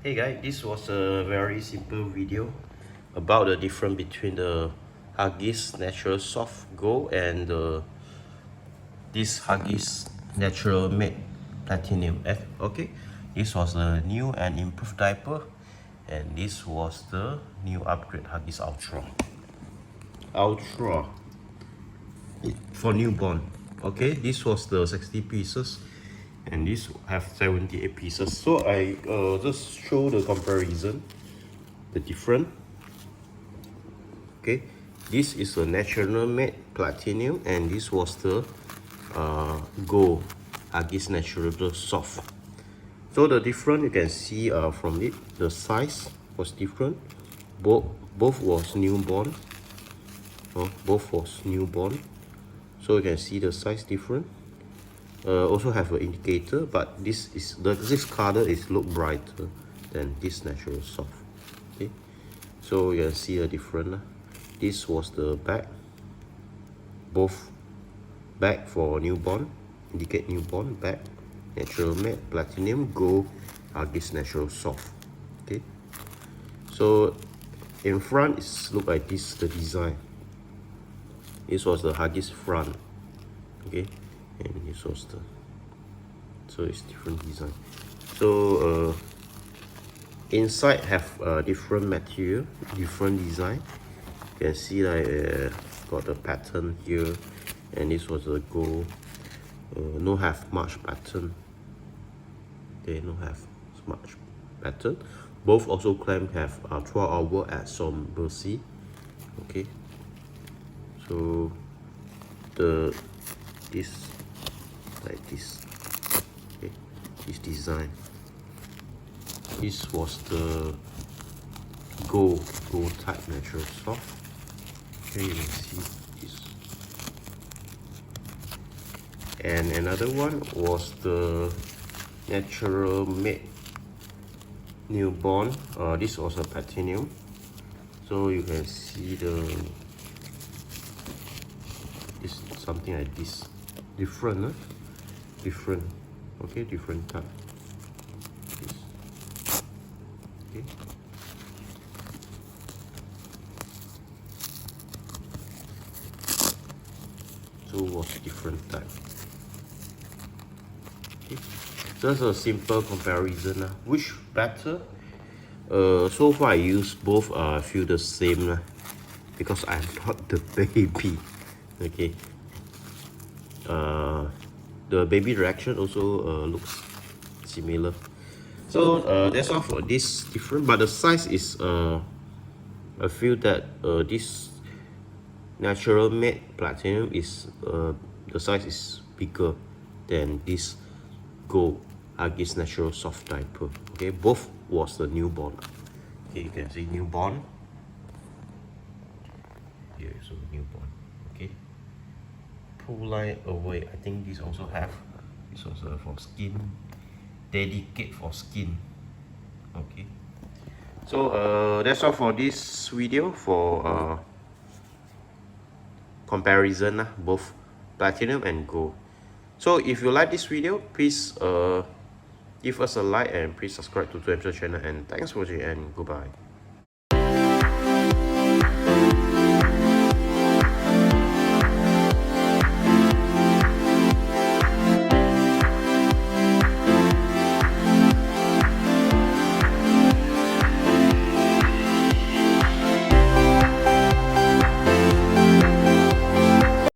Hey guys, this was a very simple video about the difference between the Huggies Natural Soft Gold and this Huggies Natural Matte Platinum F. Okay, this was the new and improved diaper, and this was the new upgrade Huggies Ultra for newborn. Okay, this was the 60 pieces and this have 78 pieces. So I just show the comparison, the difference. Okay, this is a natural matte platinum and this was the gold Huggies natural soft. So the difference you can see from it, the size was different. Both was newborn. Both was newborn. So you can see the size different. Also have an indicator, but this color is look brighter than this natural soft. Okay, so you can see a difference. This was the back, both back for newborn, indicate newborn, back natural matte platinum, gold Huggies natural soft. Okay, so in front it's look like this, the design. This was the Huggies front. Okay, and this was the, so it's different design. So inside have different material, different design. You can see like got a pattern here, and this was a gold. No have much pattern. They don't have much pattern. Both also claim have 12 hour at some mercy. Okay, so this like this. Okay, this design. This was the gold type natural soft. Okay, you can see this. And another one was the natural matte newborn. This was a platinum. So you can see this something like this. Different, different. Okay, different type. This. Okay. So was different type. Okay. Just a simple comparison. Which better? So far I use both. I feel the same because I'm not the baby. Okay. The baby reaction also looks similar. So that's all for this different, but the size is I feel that this natural matte platinum is the size is bigger than this gold Huggies natural soft diaper. Okay, both was the newborn. Okay, you can see newborn. Here is a newborn. Okay, pull line away. I think this also have. This was for skin, dedicate for skin. Okay, so that's all for this video for comparison, both platinum and gold. So if you like this video, please give us a like and please subscribe to the channel, and thanks for watching and goodbye.